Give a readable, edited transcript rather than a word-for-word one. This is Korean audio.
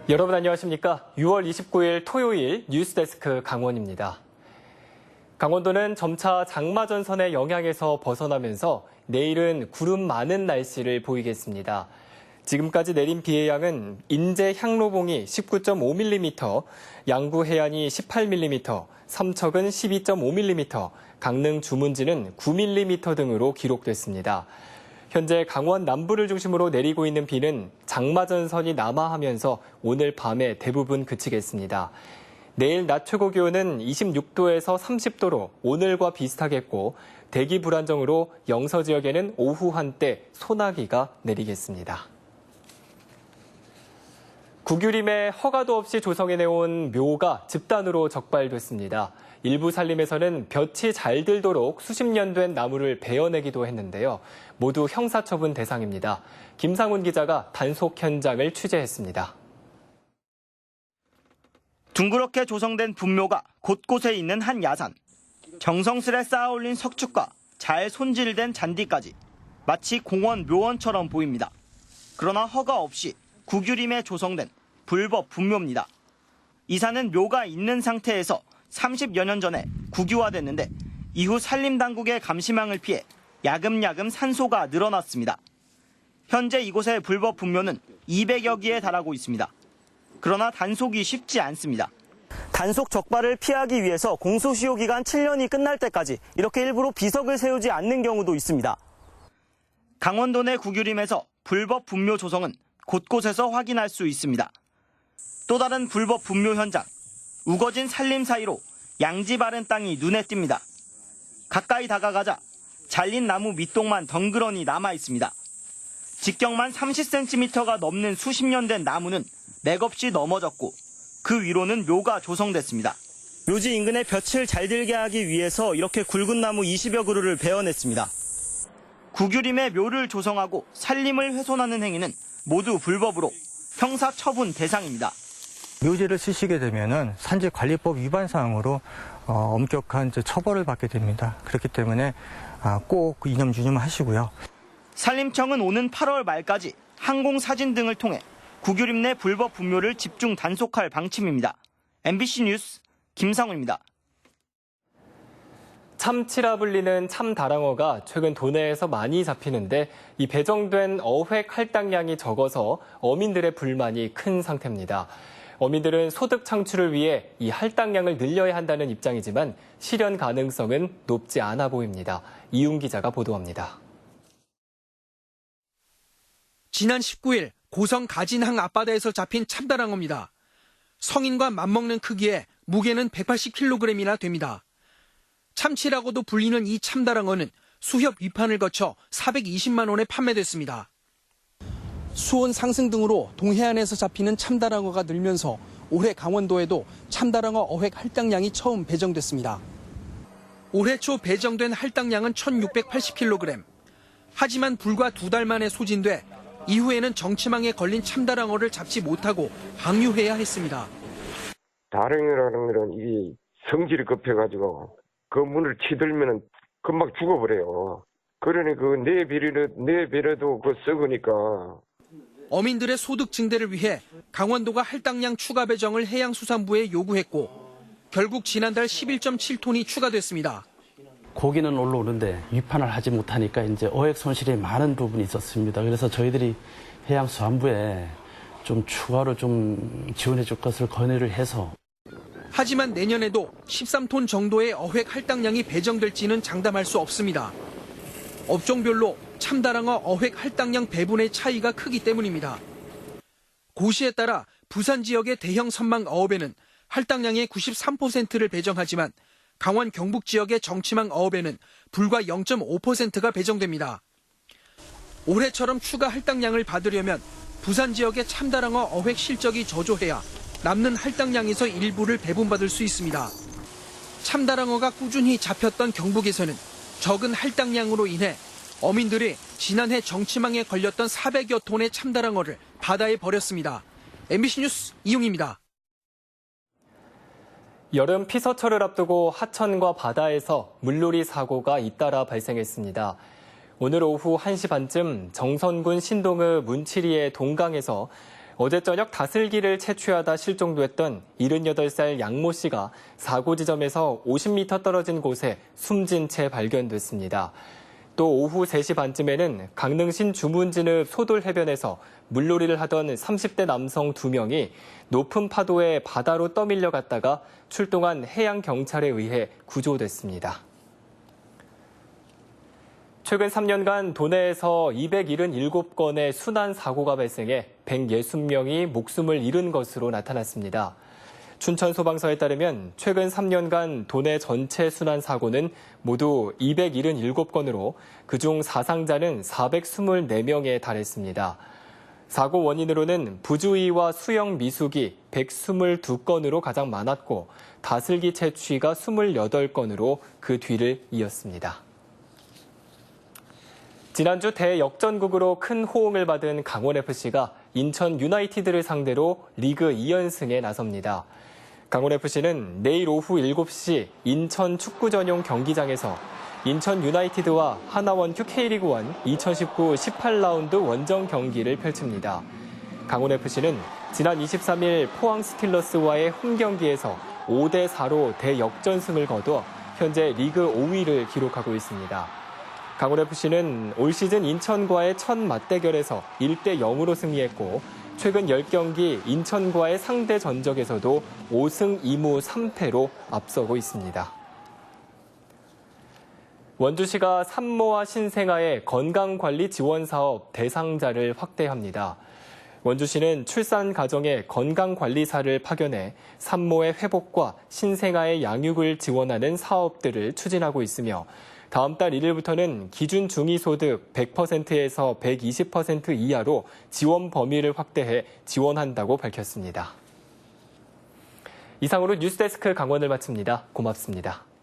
여러분 안녕하십니까? 6월 29일 토요일 뉴스데스크 강원입니다. 강원도는 점차 장마전선의 영향에서 벗어나면서 내일은 구름 많은 날씨를 보이겠습니다. 지금까지 내린 비의 양은 인제 향로봉이 19.5mm, 양구 해안이 18mm, 삼척은 12.5mm, 강릉 주문지는 9mm 등으로 기록됐습니다. 현재 강원 남부를 중심으로 내리고 있는 비는 장마전선이 남하하면서 오늘 밤에 대부분 그치겠습니다. 내일 낮 최고 기온은 26도에서 30도로 오늘과 비슷하겠고 대기 불안정으로 영서 지역에는 오후 한때 소나기가 내리겠습니다. 구규림에 허가도 없이 조성해내온 묘가 집단으로 적발됐습니다. 일부 산림에서는 볕이 잘 들도록 수십 년 된 나무를 베어내기도 했는데요. 모두 형사처분 대상입니다. 김상훈 기자가 단속 현장을 취재했습니다. 둥그렇게 조성된 분묘가 곳곳에 있는 한 야산. 정성스레 쌓아올린 석축과 잘 손질된 잔디까지 마치 공원 묘원처럼 보입니다. 그러나 허가 없이 구규림에 조성된 불법 분묘입니다. 이 산은 묘가 있는 상태에서 30여 년 전에 국유화됐는데 이후 산림당국의 감시망을 피해 야금야금 산소가 늘어났습니다. 현재 이곳의 불법 분묘는 200여 기에 달하고 있습니다. 그러나 단속이 쉽지 않습니다. 단속 적발을 피하기 위해서 공소시효 기간 7년이 끝날 때까지 이렇게 일부러 비석을 세우지 않는 경우도 있습니다. 강원도 내 구규림에서 불법 분묘 조성은 곳곳에서 확인할 수 있습니다. 또 다른 불법 분묘 현장, 우거진 산림 사이로 양지 바른 땅이 눈에 띕니다. 가까이 다가가자 잘린 나무 밑동만 덩그러니 남아 있습니다. 직경만 30cm가 넘는 수십 년 된 나무는 맥없이 넘어졌고 그 위로는 묘가 조성됐습니다. 묘지 인근에 볕을 잘 들게 하기 위해서 이렇게 굵은 나무 20여 그루를 베어냈습니다. 구규림에 묘를 조성하고 산림을 훼손하는 행위는 모두 불법으로 형사처분 대상입니다. 묘지를 쓰시게 되면은 산지관리법 위반 사항으로 엄격한 처벌을 받게 됩니다. 그렇기 때문에 꼭 이념 유념하시고요. 산림청은 오는 8월 말까지 항공사진 등을 통해 구규림 내 불법 분묘를 집중 단속할 방침입니다. MBC 뉴스 김상훈입니다. 참치라 불리는 참다랑어가 최근 도내에서 많이 잡히는데 이 배정된 어획 할당량이 적어서 어민들의 불만이 큰 상태입니다. 어민들은 소득 창출을 위해 이 할당량을 늘려야 한다는 입장이지만 실현 가능성은 높지 않아 보입니다. 이웅 기자가 보도합니다. 지난 19일 고성 가진항 앞바다에서 잡힌 참다랑어입니다. 성인과 맞먹는 크기에 무게는 180kg이나 됩니다. 참치라고도 불리는 이 참다랑어는 수협 위판을 거쳐 420만 원에 판매됐습니다. 수온 상승 등으로 동해안에서 잡히는 참다랑어가 늘면서 올해 강원도에도 참다랑어 어획 할당량이 처음 배정됐습니다. 올해 초 배정된 할당량은 1,680kg. 하지만 불과 2달 만에 소진돼 이후에는 정치망에 걸린 참다랑어를 잡지 못하고 방류해야 했습니다. 다랑어라는 거는 이 성질이 급해가지고 그 문을 치들면은 금방 죽어버려요. 그러니 내 배려도 썩으니까. 어민들의 소득 증대를 위해 강원도가 할당량 추가 배정을 해양수산부에 요구했고 결국 지난달 11.7톤이 추가됐습니다. 고기는 올라오는데 위판을 하지 못하니까 이제 어획 손실이 많은 부분이 있었습니다. 그래서 저희들이 해양수산부에 좀 추가로 좀 지원해 줄 것을 건의를 해서. 하지만 내년에도 13톤 정도의 어획 할당량이 배정될지는 장담할 수 없습니다. 업종별로 참다랑어 어획 할당량 배분의 차이가 크기 때문입니다. 고시에 따라 부산 지역의 대형 선망 어업에는 할당량의 93%를 배정하지만 강원 경북 지역의 정치망 어업에는 불과 0.5%가 배정됩니다. 올해처럼 추가 할당량을 받으려면 부산 지역의 참다랑어 어획 실적이 저조해야 남는 할당량에서 일부를 배분받을 수 있습니다. 참다랑어가 꾸준히 잡혔던 경북에서는 적은 할당량으로 인해 어민들이 지난해 정치망에 걸렸던 400여 톤의 참다랑어를 바다에 버렸습니다. MBC 뉴스 이용입니다. 여름 피서철을 앞두고 하천과 바다에서 물놀이 사고가 잇따라 발생했습니다. 오늘 오후 1시 반쯤 정선군 신동의 문치리의 동강에서 어제 저녁 다슬기를 채취하다 실종됐던 78살 양모 씨가 사고 지점에서 50m 떨어진 곳에 숨진 채 발견됐습니다. 또 오후 3시 반쯤에는 강릉신 주문진읍 소돌해변에서 물놀이를 하던 30대 남성 2명이 높은 파도에 바다로 떠밀려 갔다가 출동한 해양경찰에 의해 구조됐습니다. 최근 3년간 도내에서 277건의 순환 사고가 발생해 160명이 목숨을 잃은 것으로 나타났습니다. 춘천소방서에 따르면 최근 3년간 도내 전체 순환 사고는 모두 277건으로 그중 사상자는 424명에 달했습니다. 사고 원인으로는 부주의와 수영 미숙이 122건으로 가장 많았고 다슬기 채취가 28건으로 그 뒤를 이었습니다. 지난주 대역전국으로 큰 호응을 받은 강원FC가 인천 유나이티드를 상대로 리그 2연승에 나섭니다. 강원FC는 내일 오후 7시 인천 축구 전용 경기장에서 인천 유나이티드와 하나원큐 K리그1 2019 18라운드 원정 경기를 펼칩니다. 강원FC는 지난 23일 포항 스틸러스와의 홈 경기에서 5대4로 대역전승을 거둬 현재 리그 5위를 기록하고 있습니다. 강원FC는 올 시즌 인천과의 첫 맞대결에서 1대0으로 승리했고 최근 10경기 인천과의 상대 전적에서도 5승 2무 3패로 앞서고 있습니다. 원주시가 산모와 신생아의 건강관리 지원 사업 대상자를 확대합니다. 원주시는 출산 가정에 건강관리사를 파견해 산모의 회복과 신생아의 양육을 지원하는 사업들을 추진하고 있으며 다음 달 1일부터는 기준 중위소득 100%에서 120% 이하로 지원 범위를 확대해 지원한다고 밝혔습니다. 이상으로 뉴스데스크 강원을 마칩니다. 고맙습니다.